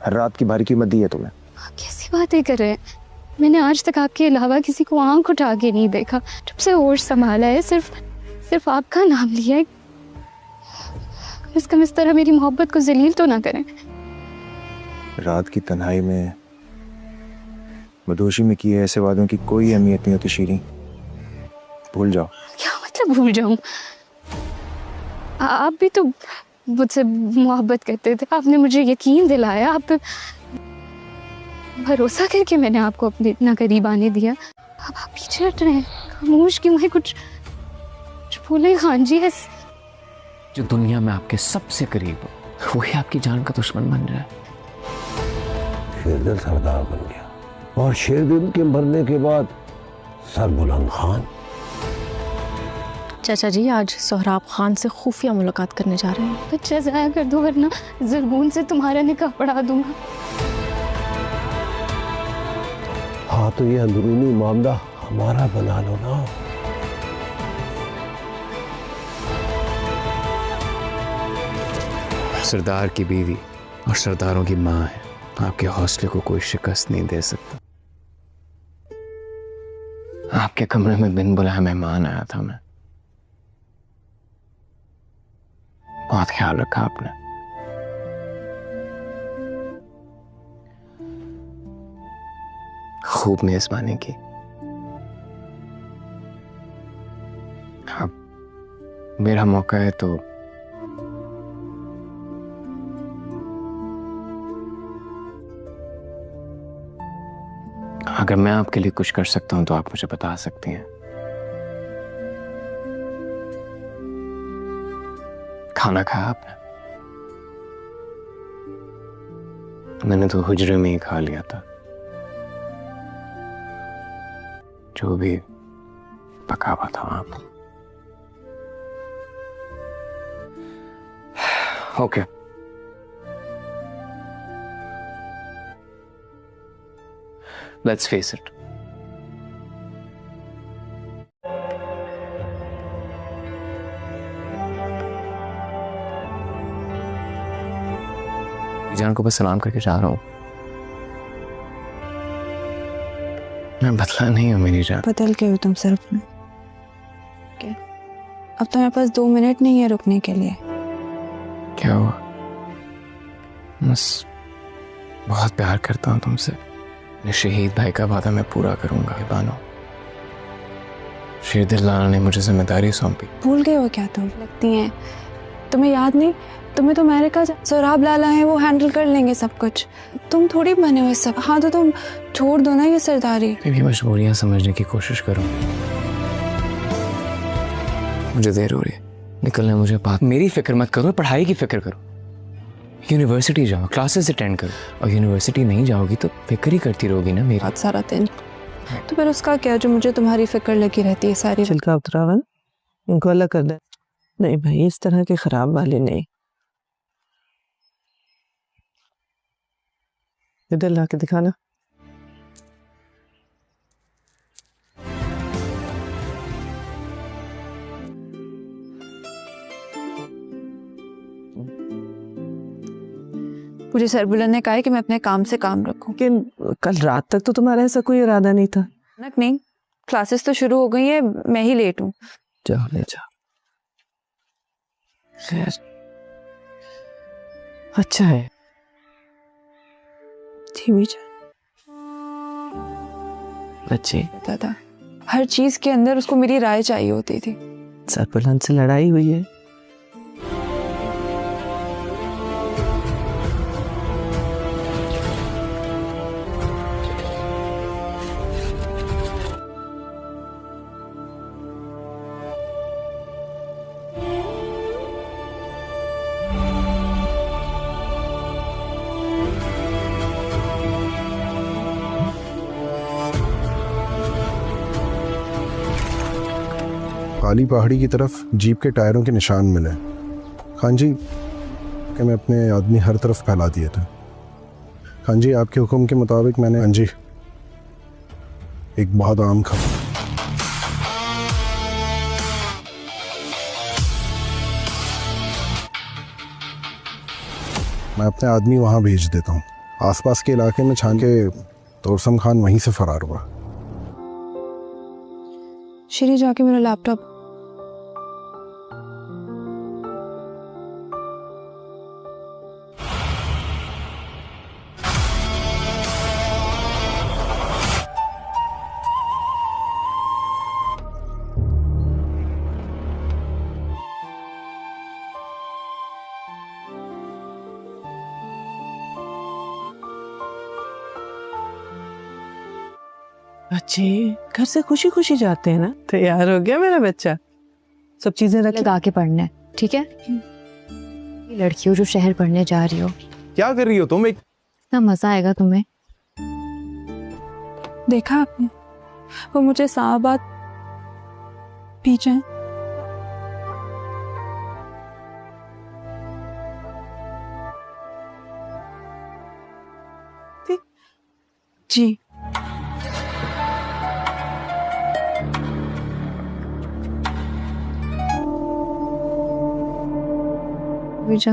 हर रात की भारी कीमत दी है तुम्हें। आप कैसी बातें कर रहे हैं? मैंने आज तक आपके अलावा किसी को आंख उठा के नहीं देखा। जब से होश संभाला है सिर्फ आपका नाम लिया है। कम इस तरह मेरी मोहब्बत को जलील तो ना करें। रात की तन्हाई में मदोशी में किए ऐसे वादों की कोई अहमियत नहीं होती शीरी, भूल जाओ। क्या मतलब भूल जाऊं? आप भी तो मुझसे मोहब्बत करते थे, आपने मुझे यकीन दिलाया, आप पे भरोसा करके मैंने आपको अपने इतना करीब आने दिया। अब आप पीछे हट रहे हैं, खामोश क्यों है? कुछ बोले खान जी। जो दुनिया में आपके सबसे करीब हो वही आपकी जान का दुश्मन बन जाए। शेरदिल सरदार बन गया और शेरदिल के मरने के बाद सरबुलंद खान। चाचा जी आज सोहराब खान से खुफिया मुलाकात करने जा रहे हैं। बच्चा ज़ाया कर दो वरना ज़रगून से तुम्हारा निकाह पढ़ा दूंगा। हाँ तो ये अंदरूनी मामला हमारा बना लो ना। सरदार की बीवी और सरदारों की माँ है, आपके हौसले को कोई शिकस्त नहीं दे सकता। आपके कमरे में बिन बुलाए मेहमान आया था मैं, बहुत ख्याल रखा आपने। खूब मेजबानी की। अब मेरा मौका है तो अगर मैं आपके लिए कुछ कर सकता हूं तो आप मुझे बता सकती हैं। खाना खाया आपने? मैंने तो हुजरे में ही खा लिया था, जो भी पका हुआ था वहां पर। Okay Let's face it. जान को बस सलाम करके जा रहा हूँ। मैं बदला नहीं हूँ मेरी जान। बदल के हो तुम सिर्फ में। अब तो मेरे पास 2 मिनट नहीं है रुकने के लिए। क्या हुआ? बस बहुत प्यार करता हूँ तुमसे। अपने शहीद भाई का वादा मैं पूरा करूंगा। बानो, शेरदिल लाला ने मुझे जिम्मेदारी सौंपी। भूल गए हो क्या तुम? लगती हैं तुम्हें याद नहीं? तुम्हें तो मैंने कहा सोहराब लाला है, वो हैंडल कर लेंगे सब कुछ। तुम थोड़ी बने हो सब। हाँ तो तुम छोड़ दो ना ये सरदारी। भी मजबूरियां समझने की कोशिश करो। मुझे देर हो रही है, निकलने मुझे बात। मेरी फिक्र मत करो, पढ़ाई की फिक्र करो। यूनिवर्सिटी जाओ, क्लासेस अटेंड करो। और यूनिवर्सिटी नहीं जाओगी तो फिक्र ही करती रहोगी ना मेरी। बहुत सारा दिन। तो फिर उसका क्या जो मुझे तुम्हारी फिक्र लगी रहती है सारी। छिलका उतरा हुआ, इनको अलग कर दे। नहीं भाई, इस तरह के खराब वाले नहीं। इधर ला के दिखाना। मुझे सरबुलंद ने कहा है कि मैं अपने काम से काम रखूं। लेकिन कल रात तक तो तुम्हारा ऐसा कोई इरादा नहीं था। नहीं, क्लासेस तो शुरू हो गई है, मैं ही लेट हूँ। जाओ ले जाओ। खैर अच्छा है। जी मुझे बच्चे पता था, हर चीज के अंदर उसको मेरी राय चाहिए होती थी। सरबुलंद से लड़ाई हुई है। काली पहाड़ी की तरफ जीप के टायरों के निशान मिले। खान जी कि मैं अपने आदमी हर तरफ फैला दिए थे। खान जी आपके हुक्म के मुताबिक मैंने खान जी एक बहुत आम खबर। मैं अपने आदमी वहां भेज देता हूँ। आसपास के इलाके में छान के तोरसम खान वहीं से फरार हुआ। श्री जाके मेरा लैपटॉप बच्चे घर से खुशी खुशी जाते हैं ना। तैयार हो गया मेरा बच्चा? सब चीजें रख लगा के पढ़ना है, ठीक है? लड़की हो जो शहर पढ़ने जा रही हो, क्या कर रही हो तुम? एक इतना मजा आएगा तुम्हें। देखा आपने, वो मुझे साहबाद पीछे हैं। जी विजय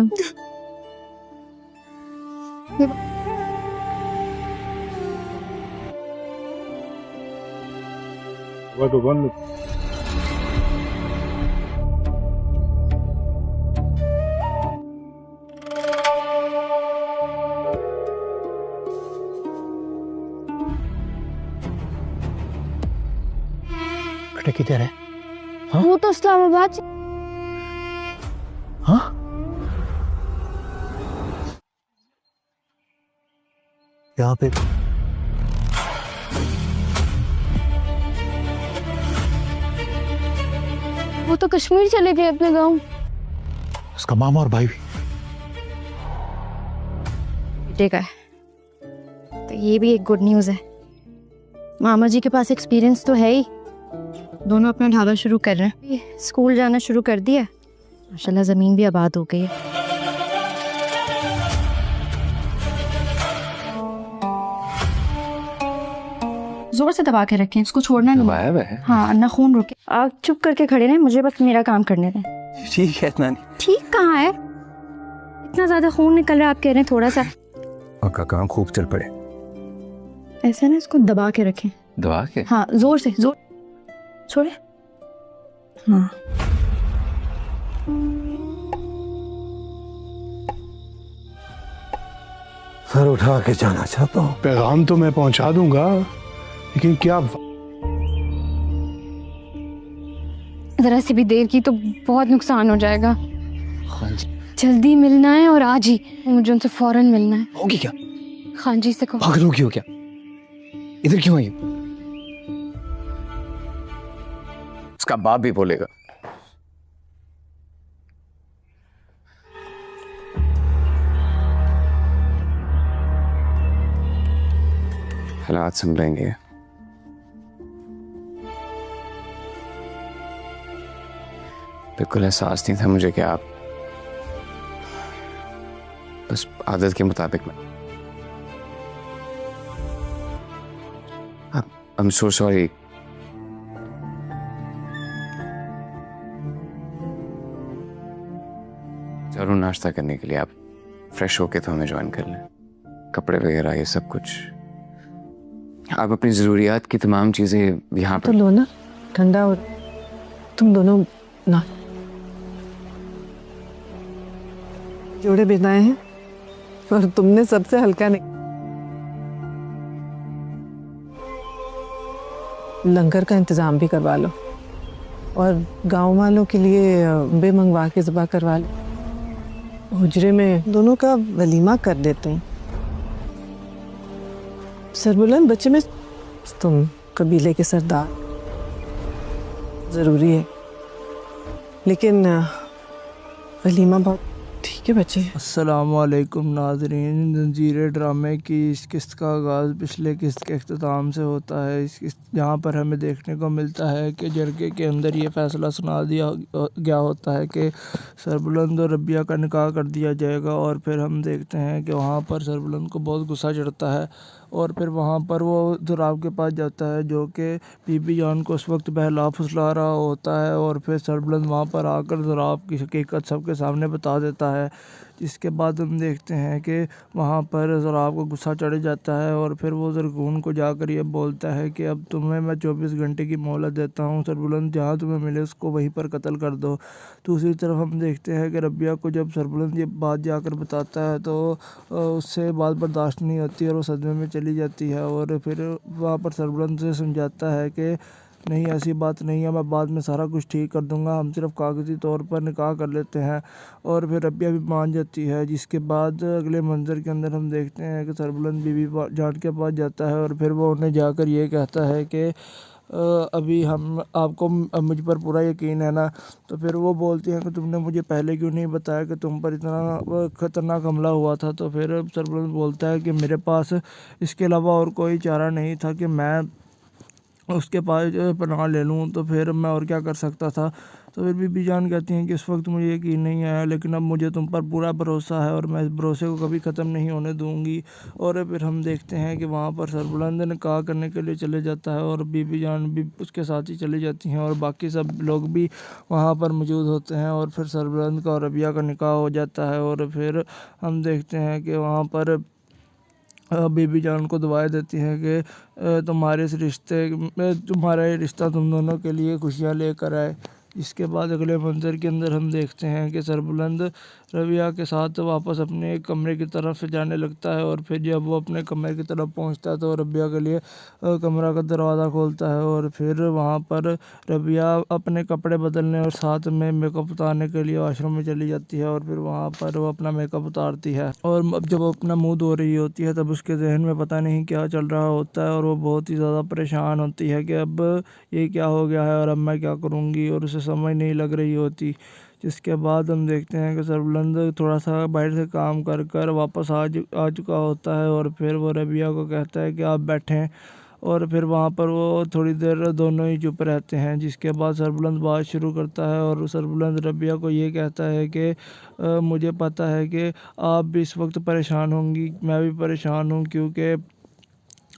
बेटा किधर है? वो तो इस्लामाबाद से। हाँ यहाँ पे वो तो कश्मीर चले गए अपने गांव। उसका मामा और भाई भी। बेटे का है तो ये भी एक गुड न्यूज़ है। मामा जी के पास एक्सपीरियंस तो है ही, दोनों अपना ढाबा शुरू कर रहे हैं, स्कूल जाना शुरू कर दिया, माशाल्लाह ज़मीन भी आबाद हो गई है। जोर से दबा के रखें, इसको छोड़ना नहीं। दबाया हुआ है? हाँ, ना खून रुके। आप चुप करके खड़े रहें, मुझे बस मेरा काम करने दें। ठीक है, इतना नहीं। ठीक कहाँ है? इतना ज्यादा खून निकल रहा है, आप कह रहे हैं थोड़ा सा। आपका काम खूब चल पड़े। ऐसे ना इसको दबा के रखें। दबा के? हाँ, जोर से, जोर। छोड़े। हाँ। सर उठा के जाना चाहता हूँ। पैगाम तो मैं पहुंचा दूंगा, लेकिन क्या जरा सी भी देर की तो बहुत नुकसान हो जाएगा। खान जी जल्दी मिलना है और आज ही, मुझे उनसे फौरन मिलना है। होगी क्या? खान जी से कहो। पागल होगी हो क्या? इधर क्यों आई हो? उसका बाप भी बोलेगा। हालात संभलेंगे। बिल्कुल एहसास नहीं था मुझे कि आप बस आदत के मुताबिक मैं I'm so sorry। जरूर नाश्ता करने के लिए आप फ्रेश होके तो हमें ज्वाइन कर लें, कपड़े वगैरह ये सब कुछ। आप अपनी ज़रूरियात की तमाम चीज़ें यहाँ तो पर लो ना, ठंडा और तुम दोनों ना जोड़े बिनाए हैं और तुमने सबसे हल्का नहीं। लंगर का इंतजाम भी करवा लो और गांव वालों के लिए बे मंगवा के ज़बा करवा लो। हुजरे में दोनों का वलीमा कर देते हैं। सरबुलंद बच्चे में तुम कबीले के सरदार, ज़रूरी है, लेकिन वलीमा बहुत ठीक है बच्चे। अस्सलामुअलैकुम नाज़रीन, ज़ंजीर ड्रामे की इस किस्त का आगाज़ पिछले किस्त के अख्ताम से होता है। इस किस्त जहाँ पर हमें देखने को मिलता है कि जरगे के अंदर ये फ़ैसला सुना दिया गया होता है कि सरबुलंद और रबिया का निकाह कर दिया जाएगा, और फिर हम देखते हैं कि वहाँ पर सरबुलंद को बहुत गुस्सा चढ़ता है और फिर वहाँ पर वो ज़ुराब के पास जाता है जो कि बीबी जान को उस वक्त बहला फुसला रहा होता है, और फिर सरबुलंद वहाँ पर आकर ज़ुराब की हकीकत सबके सामने बता देता है जिसके बाद हम देखते हैं कि वहाँ पर ज़राब को गुस्सा चढ़ जाता है और फिर वो ज़रगून को जाकर ये बोलता है कि अब तुम्हें मैं 24 घंटे की मोहलत देता हूँ, सरबुलंद जहाँ तुम्हें मिले उसको वहीं पर कत्ल कर दो। दूसरी तरफ हम देखते हैं कि रबिया को जब सरबुलंद ये बात जाकर बताता है तो उससे बात बर्दाश्त नहीं होती और वो सदमे में चली जाती है और फिर वहाँ पर सरबुलंद से समझाता है कि नहीं, ऐसी बात नहीं है, मैं बाद में सारा कुछ ठीक कर दूंगा, हम सिर्फ कागज़ी तौर पर निकाह कर लेते हैं। और फिर रबिया भी मान जाती है, जिसके बाद अगले मंज़र के अंदर हम देखते हैं कि सरबुलंद बीवी जान के पास जाता है और फिर वो उन्हें जाकर ये कहता है कि अभी हम आपको मुझ पर पूरा यकीन है ना। तो फिर वो बोलती हैं कि तुमने मुझे पहले क्यों नहीं बताया कि तुम पर इतना ख़तरनाक हमला हुआ था। तो फिर सरबुलंद बोलता है कि मेरे पास इसके अलावा और कोई चारा नहीं था कि मैं उसके पास पनाह ले लूँ, तो फिर मैं और क्या कर सकता था। तो फिर बीबी जान कहती हैं कि इस वक्त मुझे यकीन नहीं आया, लेकिन अब मुझे तुम पर पूरा भरोसा है और मैं इस भरोसे को कभी ख़त्म नहीं होने दूँगी। और फिर हम देखते हैं कि वहाँ पर सरबुलंद निकाह करने के लिए चले जाता है और बीबी जान भी उसके साथ ही चली जाती हैं और बाकी सब लोग भी वहाँ पर मौजूद होते हैं और फिर सरबुलंद का और रबिया का निकाह हो जाता है। और फिर हम देखते हैं कि वहाँ पर बीबी जान को दुआएं देती हैं कि तुम्हारे इस रिश्ते में तुम्हारा ये रिश्ता तुम दोनों के लिए खुशियाँ लेकर आए। इसके बाद अगले मंज़र के अंदर हम देखते हैं कि सरबुलंद रबिया के साथ वापस अपने कमरे की तरफ जाने लगता है और फिर जब वो अपने कमरे की तरफ पहुंचता है तो रबिया के लिए कमरा का दरवाज़ा खोलता है और फिर वहां पर रबिया अपने कपड़े बदलने और साथ में मेकअप उतारने के लिए वॉशरूम में चली जाती है और फिर वहां पर वो अपना मेकअप उतारती है और जब वो अपना मुंह धो रही होती है तब उसके जहन में पता नहीं क्या चल रहा होता है और वो बहुत ही ज़्यादा परेशान होती है कि अब ये क्या हो गया है और अब मैं क्या करूँगी, और उसे समझ नहीं लग रही होती। जिसके बाद हम देखते हैं कि सरबुलंद थोड़ा सा बाहर से काम कर कर वापस आ चुका होता है और फिर वो रबिया को कहता है कि आप बैठें, और फिर वहाँ पर वो थोड़ी देर दोनों ही चुप रहते हैं। जिसके बाद सरबुलंद बात शुरू करता है और सरबुलंद रबिया को ये कहता है कि मुझे पता है कि आप भी इस वक्त परेशान होंगी, मैं भी परेशान हूँ, क्योंकि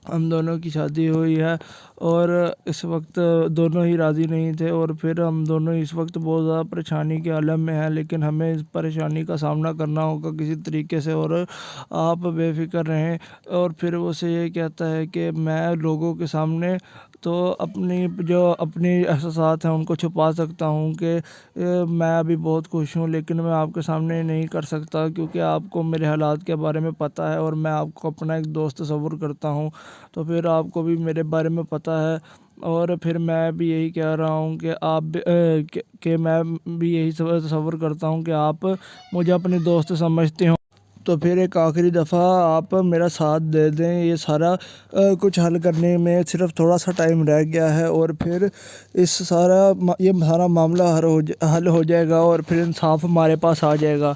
हम दोनों की शादी हुई है और इस वक्त दोनों ही राज़ी नहीं थे और फिर हम दोनों इस वक्त बहुत ज़्यादा परेशानी के आलम में हैं, लेकिन हमें इस परेशानी का सामना करना होगा किसी तरीके से और आप बेफ़िक्र रहें। और फिर वो से ये कहता है कि मैं लोगों के सामने तो अपनी एहसासात हैं उनको छुपा सकता हूँ कि मैं अभी बहुत खुश हूँ, लेकिन मैं आपके सामने नहीं कर सकता क्योंकि आपको मेरे हालात के बारे में पता है और मैं आपको अपना एक दोस्त तस्वुर करता हूँ, तो फिर आपको भी मेरे बारे में पता है। और फिर मैं भी यही कह रहा हूँ कि कि मैं भी यही तस्वुर करता हूँ कि आप मुझे अपने दोस्त समझते हो, तो फिर एक आखिरी दफ़ा आप मेरा साथ दे दें, ये सारा कुछ हल करने में सिर्फ थोड़ा सा टाइम रह गया है और फिर ये सारा मामला हल हो जाएगा और फिर इंसाफ हमारे पास आ जाएगा।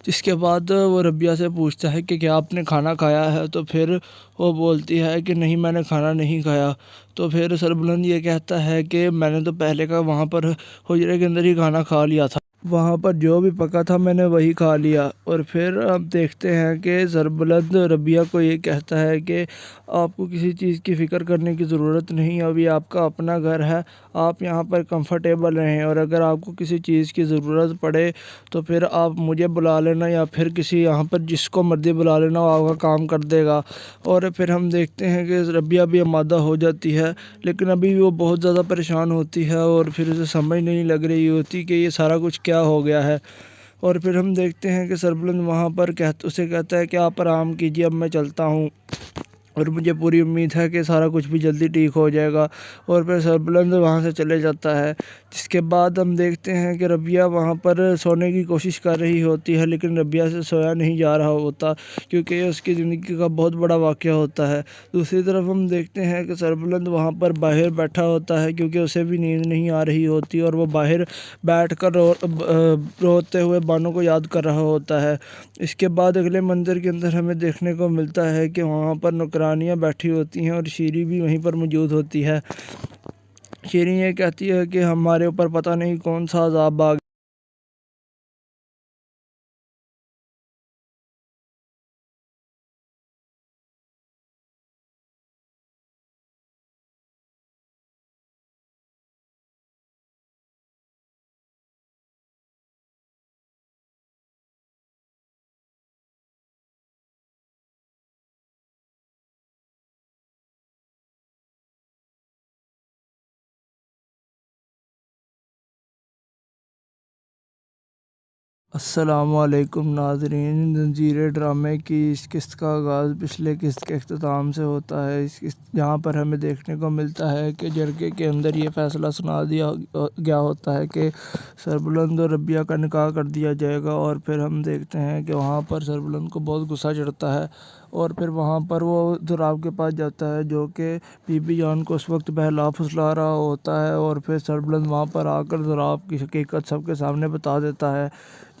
जिसके बाद वो रबिया से पूछता है कि क्या आपने खाना खाया है, तो फिर वो बोलती है कि नहीं, मैंने खाना नहीं खाया। तो फिर सरबुलंद ये कहता है कि मैंने तो पहले का वहाँ पर हुजरे के अंदर ही खाना खा लिया था, वहाँ पर जो भी पका था मैंने वही खा लिया। और फिर अब देखते हैं कि सरबुलंद रबिया को ये कहता है कि आपको किसी चीज़ की फ़िक्र करने की ज़रूरत नहीं, अभी आपका अपना घर है, आप यहाँ पर कंफर्टेबल रहें और अगर आपको किसी चीज़ की ज़रूरत पड़े तो फिर आप मुझे बुला लेना या फिर किसी यहाँ पर जिसको मर्ज़ी बुला लेना, वो आपका काम कर देगा। और फिर हम देखते हैं कि रबिया भी आमादा हो जाती है, लेकिन अभी वो बहुत ज़्यादा परेशान होती है और फिर उसे समझ नहीं लग रही होती कि ये सारा कुछ क्या हो गया है। और फिर हम देखते हैं कि सरबुलंद वहाँ पर उसे कहता है कि आप आराम कीजिए, अब मैं चलता हूँ और मुझे पूरी उम्मीद है कि सारा कुछ भी जल्दी ठीक हो जाएगा। और फिर सरबुलंद वहाँ से चले जाता है। जिसके बाद हम देखते हैं कि रबिया वहाँ पर सोने की कोशिश कर रही होती है, लेकिन रबिया से सोया नहीं जा रहा होता क्योंकि ये उसकी ज़िंदगी का बहुत बड़ा वाक़या होता है। दूसरी तरफ हम देखते हैं कि सरबुलंद वहाँ पर बाहर बैठा होता है क्योंकि उसे भी नींद नहीं आ रही होती और वो बाहर बैठ कर रोते हुए बानों को याद कर रहा होता है। इसके बाद अगले मंज़र के अंदर हमें देखने को मिलता है कि वहाँ पर नौकरानियाँ बैठी होती हैं और शीरी भी वहीं पर मौजूद होती है। शीरी ये कहती है कि हमारे ऊपर पता नहीं कौन सा अज़ाब आ अस्सलामुअलैकुम नाज़रीन, ज़ंजीर ड्रामे की इस किस्त का आगाज़ पिछले किस्त के अख्ताम से होता है। इस किस्त जहाँ पर हमें देखने को मिलता है कि जरगे के अंदर ये फ़ैसला सुना दिया गया होता है कि सरबुलंद और रबिया का निकाह कर दिया जाएगा। और फिर हम देखते हैं कि वहाँ पर सरबुलंद को बहुत गुस्सा चढ़ता है और फिर वहाँ पर वो ज़ुराब के पास जाता है जो कि बीबी जान को उस वक्त बहला फुसला रहा होता है। और फिर सरबुलंद वहाँ पर आकर ज़ुराब की हकीकत सबके सामने बता देता है,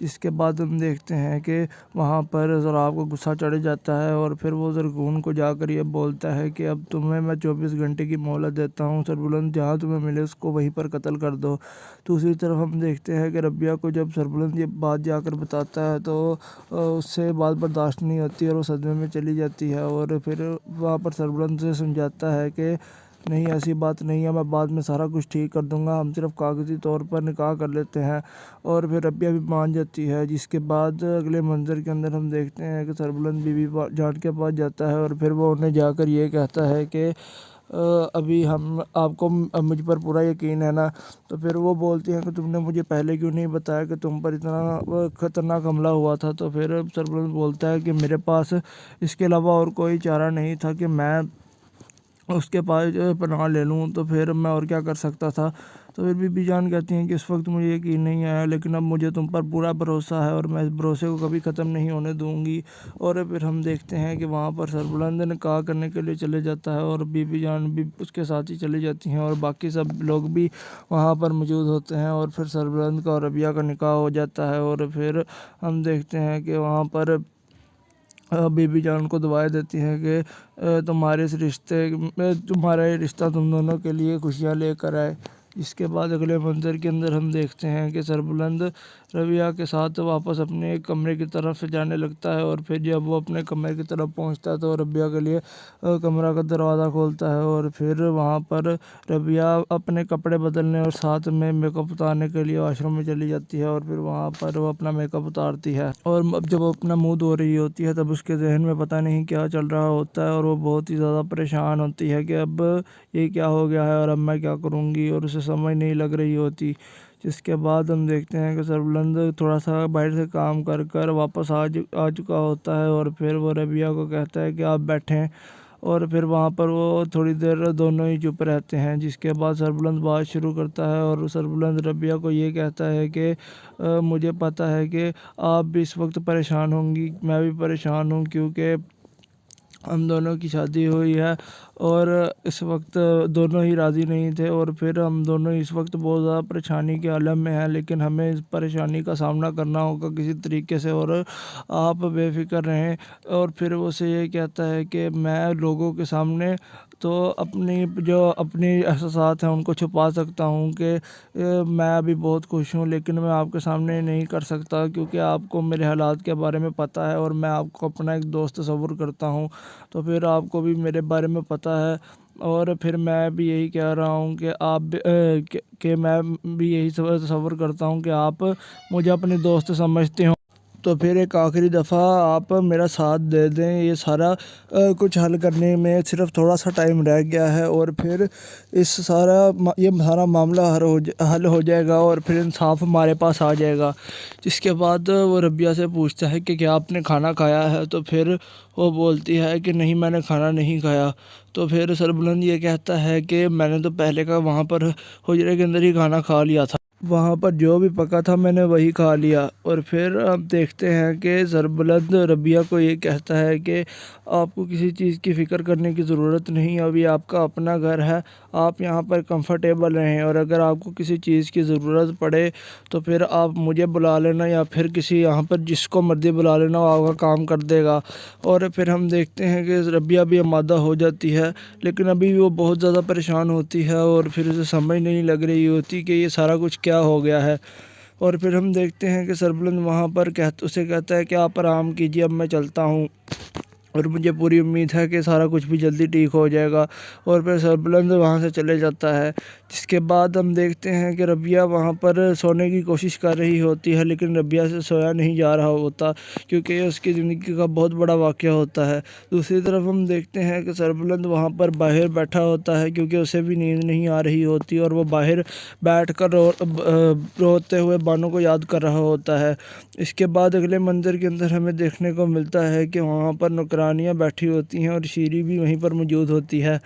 जिसके बाद हम देखते हैं कि वहाँ पर ज़ुराब को गुस्सा चढ़ जाता है और फिर वो ज़रगून को जाकर ये बोलता है कि अब तुम्हें मैं 24 घंटे की मोहलत देता हूँ, सरबुलंद जहाँ तुम्हें मिले उसको वहीं पर कत्ल कर दो। दूसरी तरफ हम देखते हैं कि रबिया को जब सरबुलंद ये बात जाकर बताता है तो उससे बात बर्दाश्त नहीं होती और वो सदमे में चली जाती है। और फिर वहाँ पर सरबुलंद से समझाता है कि नहीं, ऐसी बात नहीं है, मैं बाद में सारा कुछ ठीक कर दूंगा, हम सिर्फ कागज़ी तौर पर निकाह कर लेते हैं। और फिर रबिया भी मान जाती है, जिसके बाद अगले मंज़र के अंदर हम देखते हैं कि सरबुलंद बीबी जान के पास जाता है और फिर वो उन्हें जाकर ये कहता है कि अभी हम आपको मुझ पर पूरा यकीन है ना। तो फिर वो बोलती हैं कि तुमने मुझे पहले क्यों नहीं बताया कि तुम पर इतना ख़तरनाक हमला हुआ था। तो फिर सरबुलंद बोलता है कि मेरे पास इसके अलावा और कोई चारा नहीं था कि मैं उसके पास पनाह ले लूँ, तो फिर मैं और क्या कर सकता था। तो फिर बीबी जान कहती हैं कि इस वक्त मुझे यकीन नहीं आया, लेकिन अब मुझे तुम पर पूरा भरोसा है और मैं इस भरोसे को कभी ख़त्म नहीं होने दूँगी। और फिर हम देखते हैं कि वहाँ पर सरबुलंद निकाह करने के लिए चले जाता है और बीबी जान भी उसके साथ ही चली जाती हैं और बाकी सब लोग भी वहाँ पर मौजूद होते हैं। और फिर सरबुलंद का और रबिया का निकाह हो जाता है। और फिर हम देखते हैं कि वहाँ पर बीबी जान को दुआएं देती हैं कि तुम्हारे इस रिश्ते तुम्हारा ये रिश्ता तुम दोनों के लिए खुशियाँ लेकर आए। इसके बाद अगले मंज़र के अंदर हम देखते हैं कि सरबुलंद रबिया के साथ वापस अपने कमरे की तरफ जाने लगता है। और फिर जब वो अपने कमरे की तरफ पहुंचता है तो रबिया के लिए कमरा का दरवाज़ा खोलता है और फिर वहां पर रबिया अपने कपड़े बदलने और साथ में मेकअप उतारने के लिए वॉशरूम में चली जाती है। और फिर वहां पर वो अपना मेकअप उतारती है और अब जब वो अपना मुँह धो रही होती है तब उसके जहन में पता नहीं क्या चल रहा होता है और वो बहुत ही ज़्यादा परेशान होती है कि अब ये क्या हो गया है और अब मैं क्या करूँगी, और उसे समझ नहीं लग रही होती। जिसके बाद हम देखते हैं कि सरबुलंद थोड़ा सा बाहर से काम कर कर वापस आ चुका होता है और फिर वो रबिया को कहता है कि आप बैठें। और फिर वहाँ पर वो थोड़ी देर दोनों ही चुप रहते हैं। जिसके बाद सरबुलंद बात शुरू करता है और सरबुलंद रबिया को ये कहता है कि मुझे पता है कि आप भी इस वक्त परेशान होंगी, मैं भी परेशान हूँ, क्योंकि हम दोनों की शादी हुई है और इस वक्त दोनों ही राज़ी नहीं थे और फिर हम दोनों इस वक्त बहुत ज़्यादा परेशानी के आलम में हैं, लेकिन हमें इस परेशानी का सामना करना होगा किसी तरीके से और आप बेफिक्र रहें। और फिर वो से ये कहता है कि मैं लोगों के सामने तो अपनी एहसासात हैं उनको छुपा सकता हूँ कि मैं अभी बहुत खुश हूँ, लेकिन मैं आपके सामने नहीं कर सकता क्योंकि आपको मेरे हालात के बारे में पता है और मैं आपको अपना एक दोस्त तस्वुर करता हूँ, तो फिर आपको भी मेरे बारे में पता है। और फिर मैं भी यही कह रहा हूँ कि मैं भी यही तस्वुर करता हूँ कि आप मुझे अपने दोस्त समझते हो, तो फिर एक आखिरी दफ़ा आप मेरा साथ दे दें। ये सारा कुछ हल करने में सिर्फ थोड़ा सा टाइम रह गया है और फिर ये सारा मामला हल हो जाएगा और फिर इंसाफ हमारे पास आ जाएगा। जिसके बाद वो रबिया से पूछता है कि क्या आपने खाना खाया है, तो फिर वो बोलती है कि नहीं, मैंने खाना नहीं खाया। तो फिर सरबुलंद ये कहता है कि मैंने तो पहले का वहाँ पर हुजरे के अंदर ही खाना खा लिया था, वहाँ पर जो भी पका था मैंने वही खा लिया। और फिर आप देखते हैं कि सरबुलंद रबिया को ये कहता है कि आपको किसी चीज़ की फ़िक्र करने की ज़रूरत नहीं, अभी आपका अपना घर है, आप यहाँ पर कंफर्टेबल रहें और अगर आपको किसी चीज़ की ज़रूरत पड़े तो फिर आप मुझे बुला लेना या फिर किसी यहाँ पर जिसको मर्ज़ी बुला लेना, वो आपका काम कर देगा। और फिर हम देखते हैं कि रबिया भी आमादा हो जाती है, लेकिन अभी वो बहुत ज़्यादा परेशान होती है और फिर उसे समझ नहीं लग रही होती कि ये सारा कुछ क्या हो गया है। और फिर हम देखते हैं कि सरबुलंद वहाँ पर उसे कहता है कि आप आराम कीजिए, अब मैं चलता हूँ और मुझे पूरी उम्मीद है कि सारा कुछ भी जल्दी ठीक हो जाएगा। और फिर सरबुलंद वहाँ से चले जाता है। जिसके बाद हम देखते हैं कि रबिया वहाँ पर सोने की कोशिश कर रही होती है, लेकिन रबिया से सोया नहीं जा रहा होता क्योंकि ये उसकी ज़िंदगी का बहुत बड़ा वाक़या होता है। दूसरी तरफ हम देखते हैं कि सरबुलंद वहाँ पर बाहर बैठा होता है क्योंकि उसे भी नींद नहीं आ रही होती और वो बाहर बैठकर रोते हुए बानो को याद कर रहा होता है। इसके बाद अगले मंज़र के अंदर हमें देखने को मिलता है कि वहाँ पर नौकरानियाँ बैठी होती हैं और शीरी भी वहीं पर मौजूद होती है।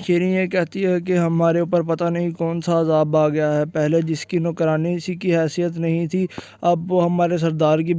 शीरी ये कहती है कि हमारे ऊपर पता नहीं कौन सा अज़ाब आ गया है, पहले जिसकी नौकरानी इसी की हैसियत नहीं थी, अब वो हमारे सरदार की